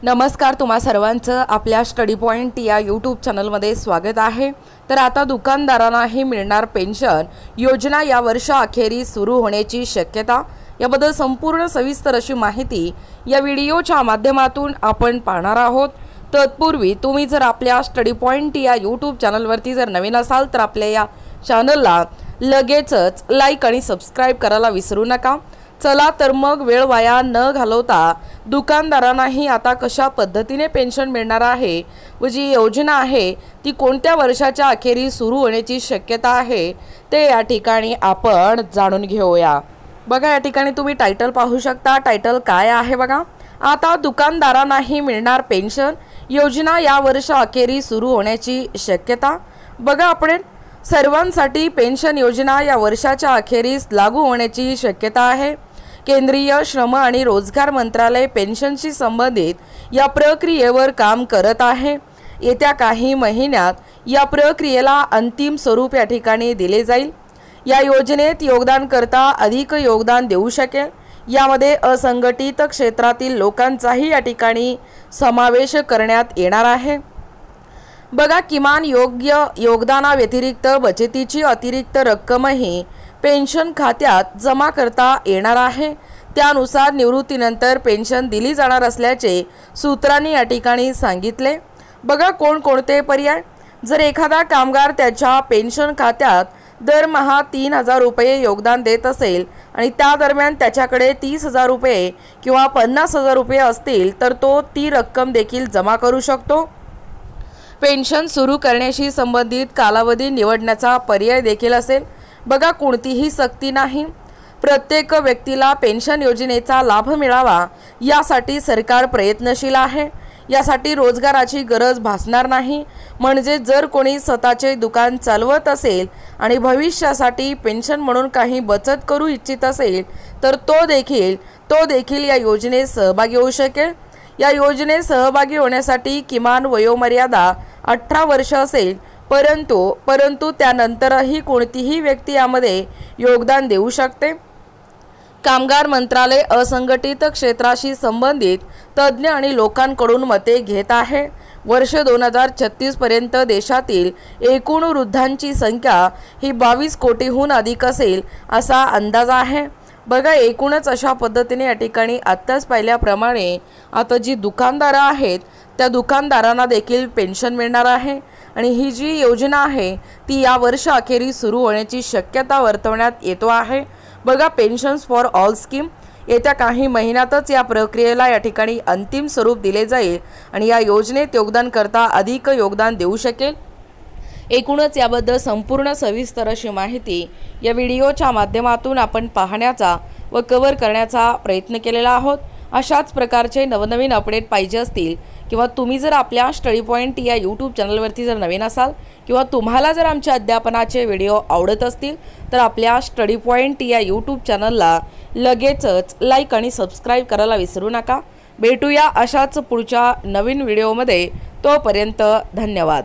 नमस्कार, तुम्हा सर्वांचं आपल्या स्टडी पॉइंट या यूट्यूब चॅनलमध्ये स्वागत आहे। तर आता दुकानदारांनाही मिळणार पेन्शन योजना या वर्षाअखेरीस सुरू होण्याची शक्यता, याबद्दल संपूर्ण सविस्तर अशी माहिती या व्हिडिओच्या माध्यमातून आपण पाहणार आहोत। तत्पूर्वी तुम्ही जर आपल्या स्टडी पॉइंट या यूट्यूब चॅनलवरती जर नवीन असाल तर आपल्या या चॅनलला लगेचच लाईक आणि सबस्क्राइब करायला विसरू नका। चला तर मग वेळ वाया न घालवता दुकानदारांनाही आता कशा पद्धतीने पेन्शन मिळणार आहे व जी योजना आहे ती कोणत्या वर्षाच्या अखेरीस सुरू होण्याची शक्यता आहे ते या ठिकाणी आपण जाणून घेऊया। बघा, या ठिकाणी तुम्ही टायटल पाहू शकता। टायटल काय आहे बघा, आता दुकानदारांनाही मिळणार पेन्शन योजना या वर्षाअखेरीस सुरू होण्याची शक्यता। बघा, आपण सर्वांसाठी पेन्शन योजना या वर्षाच्या अखेरीस लागू होण्याची शक्यता आहे। केंद्रीय श्रम आणि रोजगार मंत्रालय पेन्शनशी संबंधित या प्रक्रियेवर काम करत आहे। येत्या काही महिन्यात या प्रक्रियेला अंतिम स्वरूप या ठिकाणी दिले जाईल। या योजनेत योगदानकर्ता अधिक योगदान देऊ शकेल। यामध्ये असंघटित क्षेत्रातील लोकांचाही या ठिकाणी समावेश करण्यात येणार आहे। बघा, किमान योग्य योगदानाव्यतिरिक्त बचतीची अतिरिक्त रक्कमही पेन्शन खात्यात जमा करता येणार आहे। त्यानुसार निवृत्तीनंतर पेन्शन दिली जाणार असल्याचे सूत्रांनी या ठिकाणी सांगितले। बघा, कोणकोणते पर्याय। जर एखादा कामगार त्याच्या पेन्शन खात्यात दरमहा 3,000 रुपये योगदान देत असेल आणि त्या दरम्यान त्याच्याकडे 30,000 रुपये किंवा 50,000 रुपये असतील तर तो ती रक्कम देखील जमा करू शकतो। पेन्शन सुरू करण्याशी संबंधित कालावधी निवडण्याचा पर्याय देखील असेल। बघा, कोणतीही सक्ती नाही। प्रत्येक व्यक्तीला पेन्शन योजनेचा लाभ मिळावा यासाठी सरकार प्रयत्नशील आहे। यासाठी रोजगाराची गरज भासणार नाही। म्हणजे जर कोणी स्वतःचे दुकान चालवत असेल आणि भविष्यासाठी पेन्शन म्हणून काही बचत करू इच्छित असेल तर तो देखील या योजनेत सहभागी होऊ शकेल। या योजनेत सहभागी होण्यासाठी किमान वयोमर्यादा 18 वर्ष असेल, परंतु त्यानंतरही कोणतीही व्यक्ती यामध्ये योगदान देऊ शकते। कामगार मंत्रालय असंघटित क्षेत्राशी संबंधित तज्ज्ञ आणि लोकांकडून मते घेत आहे। वर्ष 2036 पर्यंत देशातील एकूण वृद्धांची संख्या ही 22 कोटीहून अधिक असेल असा अंदाज आहे। बघा, एकूणच अशा पद्धतीने या ठिकाणी आत्ताच पाहिल्याप्रमाणे आता जी दुकानदार आहेत त्या दुकानदारांना देखील पेन्शन मिळणार आहे आणि ही जी योजना आहे ती या वर्षाअखेरीस सुरू होण्याची शक्यता वर्तवण्यात येतो आहे। बघा, पेन्शन्स फॉर ऑल स्कीम येत्या काही महिन्यातच या प्रक्रियेला या ठिकाणी अंतिम स्वरूप दिले जाईल आणि या योजनेत योगदानकर्ता अधिक योगदान देऊ शकेल। एकूणच याबद्दल संपूर्ण सविस्तर अशी माहिती या व्हिडिओच्या माध्यमातून आपण पाहण्याचा व कव्हर करण्याचा प्रयत्न केलेला आहोत। अशाच प्रकारचे नवनवीन अपडेट पाहिजे असतील किंवा तुम्ही जर आपल्या स्टडी पॉइंट या यूट्यूब चॅनलवरती जर नवीन असाल किंवा तुम्हाला जर आमच्या अध्यापनाचे व्हिडिओ आवडत असतील तर आपल्या स्टडी पॉइंट या यूट्यूब चॅनलला लगेचच लाईक आणि सबस्क्राइब करायला विसरू नका। भेटूया अशाच पुढच्या नवीन व्हिडिओमध्ये। तोपर्यंत धन्यवाद।